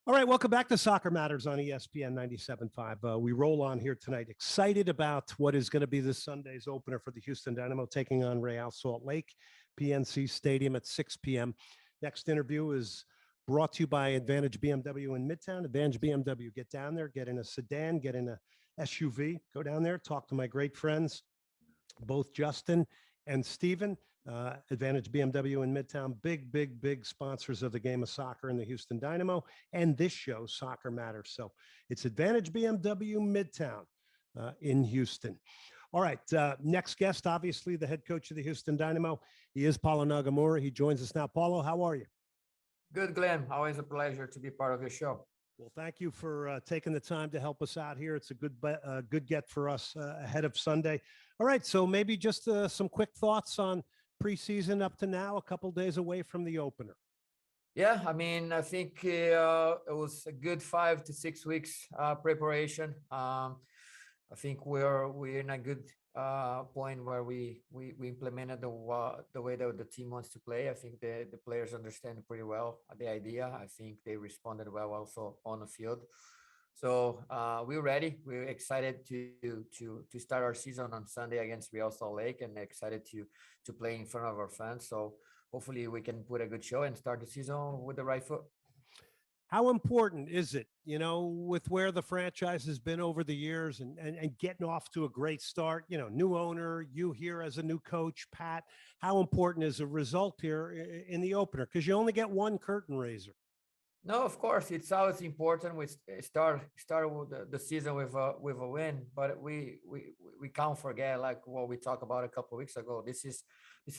All right, welcome back to Soccer Matters on ESPN 97.5. We roll on here tonight, excited about what is going to be this Sunday's opener for the Houston Dynamo taking on Real Salt Lake, PNC Stadium at 6 p.m. Next interview is brought to you by Advantage BMW in Midtown. Advantage BMW, get down there, get in a sedan, get in a SUV, go down there, talk to my great friends, both Justin and Steven. Advantage BMW in Midtown, big sponsors of the game of soccer in the Houston Dynamo and this show, Soccer Matters. So it's Advantage BMW Midtown in Houston. All right, next guest, obviously the head coach of the Houston Dynamo. He is Paulo Nagamura. He joins us now. Paulo, how are you? Good, Glenn. Always a pleasure to be part of your show. Well, thank you for taking the time to help us out here. It's a good get for us ahead of Sunday. All right, so maybe just some quick thoughts on preseason up to now, a couple days away from the opener. Yeah, I mean, I think it was a good 5 to 6 weeks preparation. I think we're in a good point where we implemented the way that the team wants to play. I think the players understand pretty well the idea. I think they responded well also on the field. So we're ready. We're excited to start our season on Sunday against Real Salt Lake, and excited to play in front of our fans. So hopefully we can put a good show and start the season with the right foot. How important is it, with where the franchise has been over the years and getting off to a great start, new owner, you here as a new coach, Pat, how important is a result here in the opener? Because you only get one curtain raiser. No, of course, it's always important. We start with the season with a win, but we can't forget like what we talked about a couple of weeks ago. This is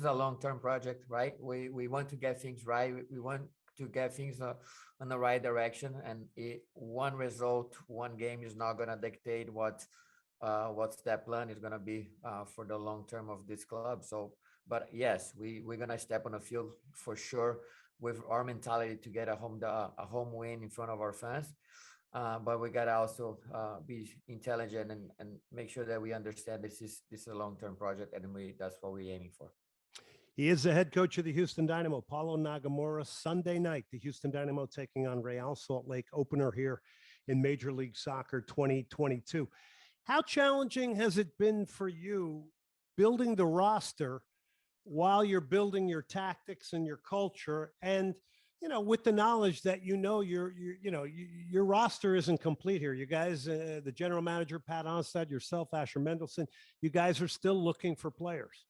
a long-term project, right? We want to get things right. We want to get things in the right direction, and one result, one game is not gonna dictate what's that plan is gonna be for the long term of this club. So, but yes, we're gonna step on the field for sure with our mentality to get a home win in front of our fans. But we gotta also be intelligent and make sure that we understand this is a long-term project, and that's what we're aiming for. He is the head coach of the Houston Dynamo, Paulo Nagamura. Sunday night, the Houston Dynamo taking on Real Salt Lake, opener here in Major League Soccer 2022. How challenging has it been for you building the roster while you're building your tactics and your culture, and with the knowledge that your roster isn't complete here? You guys, the general manager Pat Onstad, yourself, Asher Mendelson, you guys are still looking for players.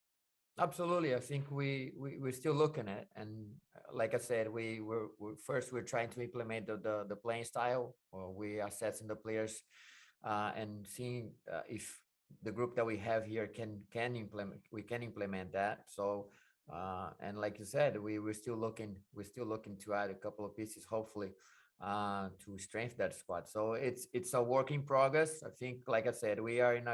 Absolutely, I think we're still looking at, and like I said, we're trying to implement the playing style. Or we assessing the players and seeing if the group that we have here can implement that. So and like you said, we're still looking to add a couple of pieces, hopefully to strengthen that squad. So it's a work in progress. I think, like I said, we are in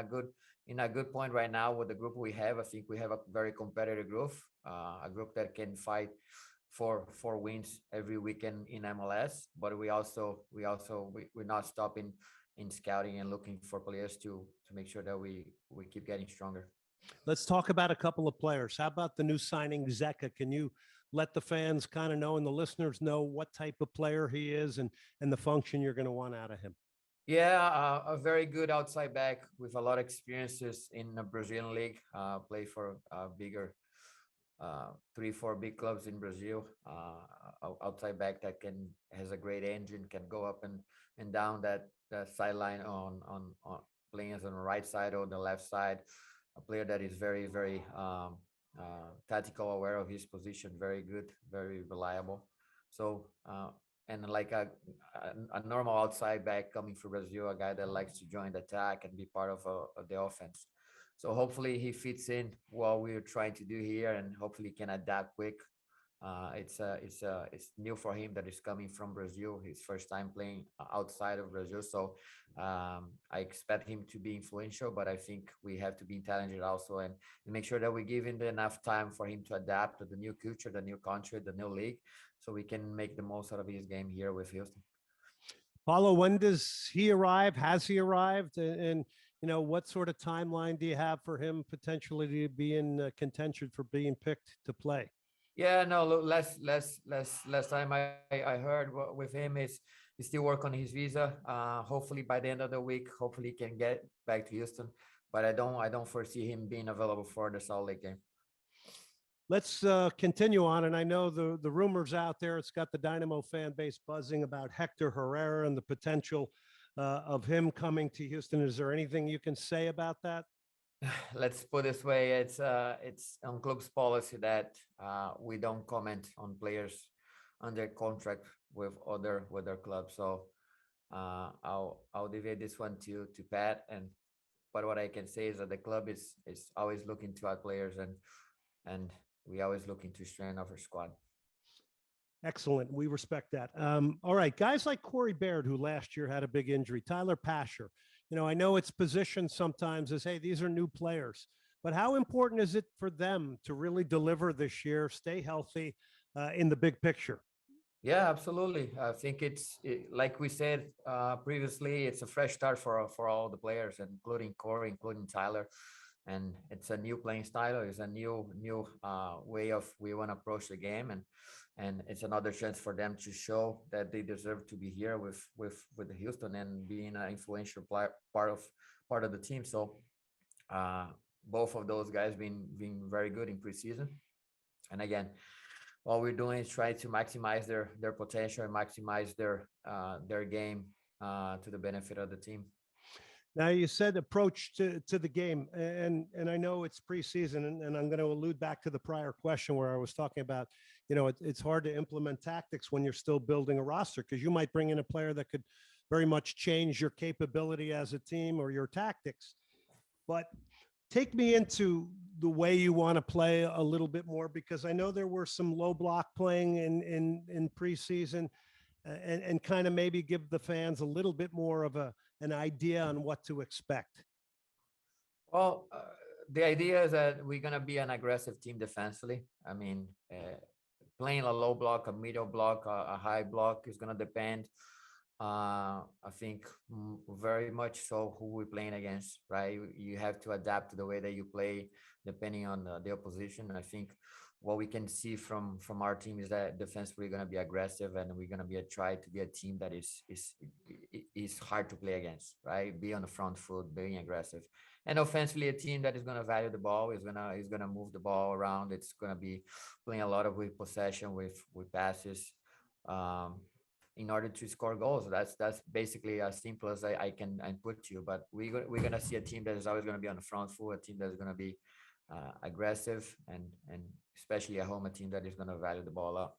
a good point right now with the group we have. I think we have a very competitive group, a group that can fight for wins every weekend in MLS. But we're not stopping in scouting and looking for players to make sure that we keep getting stronger. Let's talk about a couple of players. How about the new signing, Zeca? Can you let the fans kind of know and the listeners know what type of player he is and the function you're going to want out of him? Yeah, a very good outside back with a lot of experiences in the Brazilian league. Play for bigger, 3, 4 big clubs in Brazil. Outside back that has a great engine, can go up and down that sideline on playing as on the right side or the left side. A player that is very tactical, aware of his position, very good, very reliable. So and like a normal outside back coming from Brazil, a guy that likes to join the attack and be part of the offense. So hopefully he fits in what we're trying to do here, and hopefully can adapt quick. It's new for him that is coming from Brazil. His first time playing outside of Brazil, so I expect him to be influential. But I think we have to be intelligent also and make sure that we give him enough time for him to adapt to the new culture, the new country, the new league, so we can make the most out of his game here with Houston. Paulo, when does he arrive? Has he arrived? And what sort of timeline do you have for him potentially to be in contention for being picked to play? Yeah, no, look, last time I heard with him is he still work on his visa. Hopefully by the end of the week, hopefully he can get back to Houston. But I don't foresee him being available for the Salt Lake game. Let's continue on. And I know the rumors out there, it's got the Dynamo fan base buzzing about Hector Herrera and the potential of him coming to Houston. Is there anything you can say about that? Let's put this way: it's on club's policy that we don't comment on players under contract with their club. So I'll deviate this one to Pat. And but what I can say is that the club is always looking to our players, and we always looking to strengthen our squad. Excellent. We respect that. All right. Guys like Corey Baird, who last year had a big injury, Tyler Pasher. I know it's positioned sometimes as, hey, these are new players, but how important is it for them to really deliver this year, stay healthy in the big picture? Yeah, absolutely. I think like we said previously, it's a fresh start for all the players, including Corey, including Tyler, and it's a new playing style. It's a new way of we want to approach the game, and it's another chance for them to show that they deserve to be here with Houston and being an influential part of the team. So both of those guys been very good in preseason, and again, what we're doing is try to maximize their potential and maximize their game to the benefit of the team. Now you said approach to the game, and I know it's preseason, and I'm going to allude back to the prior question where I was talking about, it's hard to implement tactics when you're still building a roster because you might bring in a player that could very much change your capability as a team or your tactics. But take me into the way you want to play a little bit more, because I know there were some low block playing in preseason, and kind of maybe give the fans a little bit more of an idea on what to expect. Well, the idea is that we're gonna be an aggressive team defensively. I mean, playing a low block, a middle block, a high block is gonna depend. I think very much so who we're playing against, right? You have to adapt to the way that you play depending on the opposition. I think what we can see from our team is that defense we're going to be aggressive, and we're going to try to be a team that is hard to play against, right? Be on the front foot, being aggressive, and offensively a team that is going to value the ball, is going to move the ball around. It's going to be playing a lot of with possession, with passes, in order to score goals. That's basically as simple as I can put to you. But we're going to see a team that is always going to be on the front foot, a team that is going to be aggressive, and especially at home, a team that is going to value the ball up.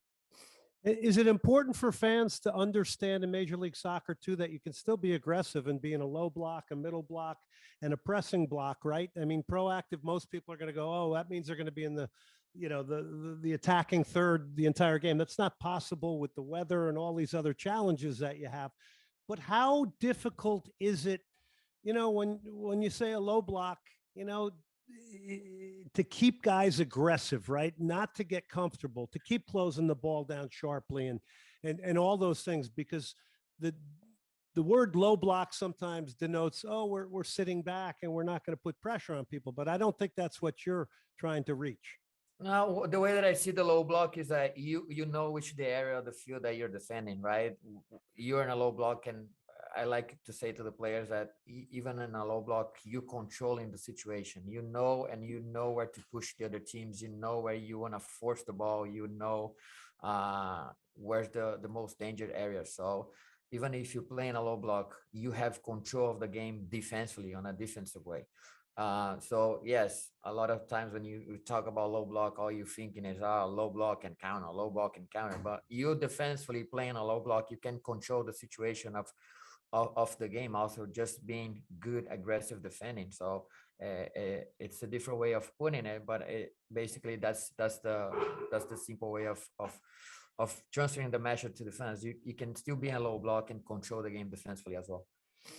Is it important for fans to understand in Major League Soccer too that you can still be aggressive and be in a low block, a middle block, and a pressing block, right? I mean, proactive, most people are going to go, oh, that means they're going to be in the attacking third the entire game. That's not possible with the weather and all these other challenges that you have. But how difficult is it, when you say a low block, to keep guys aggressive, right? Not to get comfortable, to keep closing the ball down sharply, and all those things, because the word low block sometimes denotes, oh, we're sitting back and we're not going to put pressure on people. But I don't think that's what you're trying to reach. Now, the way that I see the low block is that you know which the area of the field that you're defending, right? You're in a low block, and I like to say to the players that even in a low block, you controlling the situation. You know where to push the other teams. You know where you want to force the ball. You know where's the most dangerous area. So even if you play in a low block, you have control of the game defensively on a defensive way. So yes, a lot of times when you talk about low block, all you're thinking is, low block and counter, low block and counter. But you defensively playing a low block, you can control the situation of the game, also just being good aggressive defending. So it's a different way of putting it, but basically that's the simple way of transferring the message to the fans. You can still be in a low block and control the game defensively as well.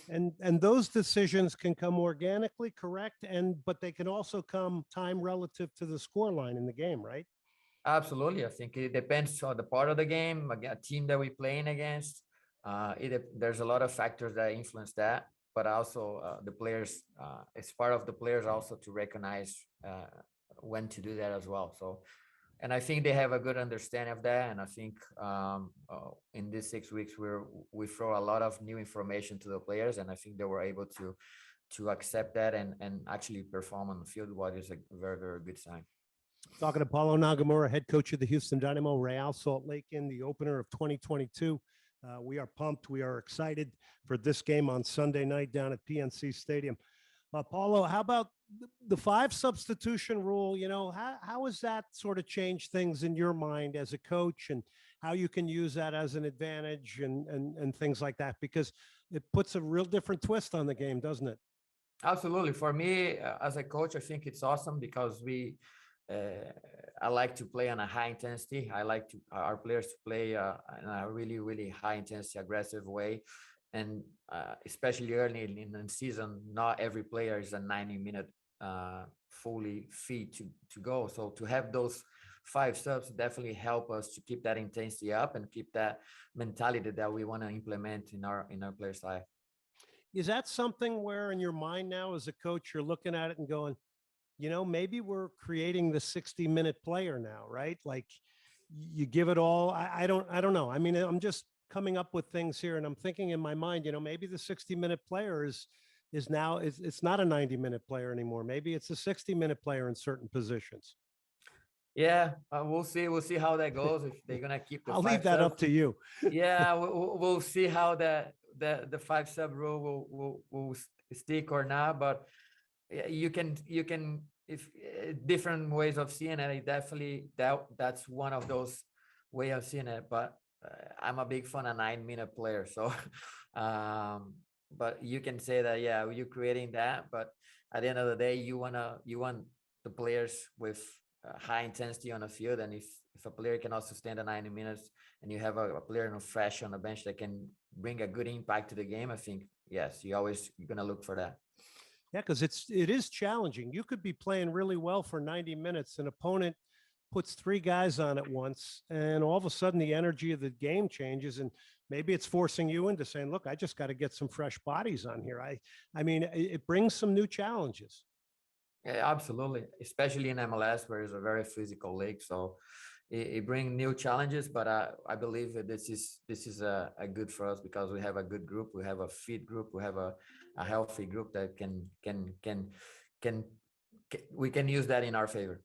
And those decisions can come organically, correct? But they can also come time relative to the score line in the game, right? Absolutely. I think it depends on the part of the game, a team that we're playing against. There's a lot of factors that influence that, but also the players, it's part of the players also to recognize when to do that as well. So and I think they have a good understanding of that. And I think in these 6 weeks, we throw a lot of new information to the players, and I think they were able to accept that and actually perform on the field, what is a very, very good sign. Talking to Paulo Nagamura, head coach of the Houston Dynamo, Real Salt Lake in the opener of 2022. We are pumped. We are excited for this game on Sunday night down at PNC Stadium. Paulo, how about the 5 substitution rule? You know, how has that sort of changed things in your mind as a coach, and how you can use that as an advantage and things like that? Because it puts a real different twist on the game, doesn't it? Absolutely. For me, as a coach, I think it's awesome because I like to play on a high intensity. I like our players to play in a really, really high intensity, aggressive way. And especially early in the season, not every player is a 90-minute fully fit to go. So to have those 5 subs definitely help us to keep that intensity up and keep that mentality that we want to implement in our player side. Is that something where in your mind now as a coach, you're looking at it and going, you know, maybe we're creating the 60-minute player now, right? Like you give it all. I don't know. I mean, I'm just coming up with things here and I'm thinking in my mind, you know, maybe the 60-minute player is now it's not a 90-minute player anymore. Maybe it's a 60-minute player in certain positions. Yeah, we'll see. We'll see how that goes. If they're gonna keep the I'll 5 leave that subs. up to you. Yeah, we'll see how the 5 sub rule will stick or not. But you can if different ways of seeing it. I definitely that's one of those way of seeing it. But I'm a big fan of 9-minute player. So, but you can say that, yeah, you're creating that. But at the end of the day, you want the players with high intensity on the field. And if a player can also stand the 90 minutes and you have a player fresh on the bench that can bring a good impact to the game, I think, yes, you're going to look for that. Yeah, because it is challenging. You could be playing really well for 90 minutes. An opponent puts 3 guys on at once, and all of a sudden the energy of the game changes, and maybe it's forcing you into saying, look, I just got to get some fresh bodies on here. I mean, it brings some new challenges. Yeah, absolutely, especially in MLS, where it's a very physical league. So it brings new challenges, but I believe that this is a good for us because we have a good group, we have a fit group, we have a healthy group that can we can use that in our favor.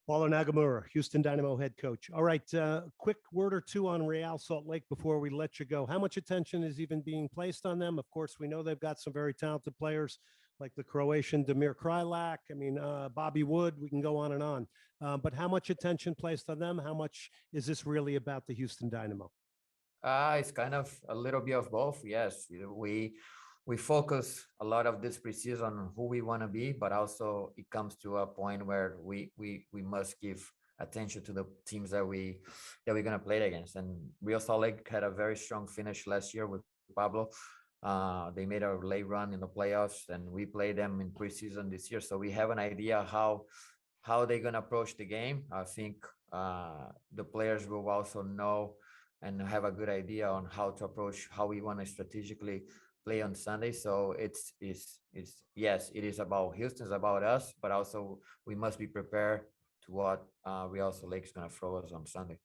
Paulo Nagamura, Houston Dynamo head coach. All right, quick word or two on Real Salt Lake before we let you go. How much attention is even being placed on them? Of course, we know they've got some very talented players like the Croatian Damir Krajlak. I mean, Bobby Wood, we can go on and on. But how much attention placed on them? How much is this really about the Houston Dynamo? It's kind of a little bit of both. Yes, we focus a lot of this preseason on who we want to be, but also it comes to a point where we must give attention to the teams that we're gonna play against. And Real Salt Lake had a very strong finish last year with Pablo. They made a late run in the playoffs, and we played them in preseason this year, so we have an idea how they're gonna approach the game. I think the players will also know and have a good idea on how to approach how we want to strategically play on Sunday. So it's yes, it is about Houston, it's about us, but also we must be prepared to what Real Salt Lake is going to throw us on Sunday.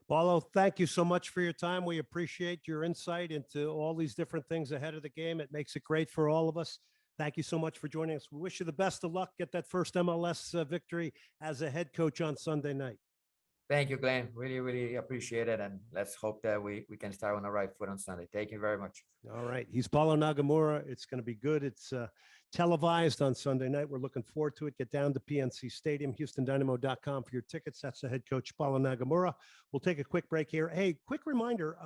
Paulo, thank you so much for your time. We appreciate your insight into all these different things ahead of the game. It makes it great for all of us. Thank you so much for joining us. We wish you the best of luck. Get that first MLS victory as a head coach on Sunday night. Thank you, Glenn. Really, really appreciate it. And let's hope that we can start on the right foot on Sunday. Thank you very much. All right. He's Paulo Nagamura. It's going to be good. It's televised on Sunday night. We're looking forward to it. Get down to PNC Stadium, HoustonDynamo.com for your tickets. That's the head coach, Paulo Nagamura. We'll take a quick break here. Hey, quick reminder.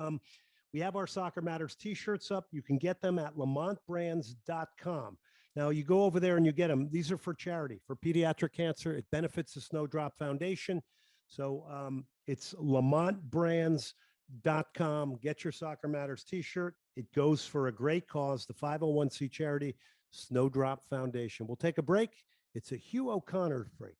We have our Soccer Matters t-shirts up. You can get them at lamontbrands.com. Now, you go over there and you get them. These are for charity, for pediatric cancer. It benefits the Snowdrop Foundation. So it's lamontbrands.com. Get your Soccer Matters t-shirt. It goes for a great cause, the 501c charity Snowdrop Foundation. We'll take a break. It's a Hugh O'Connor break.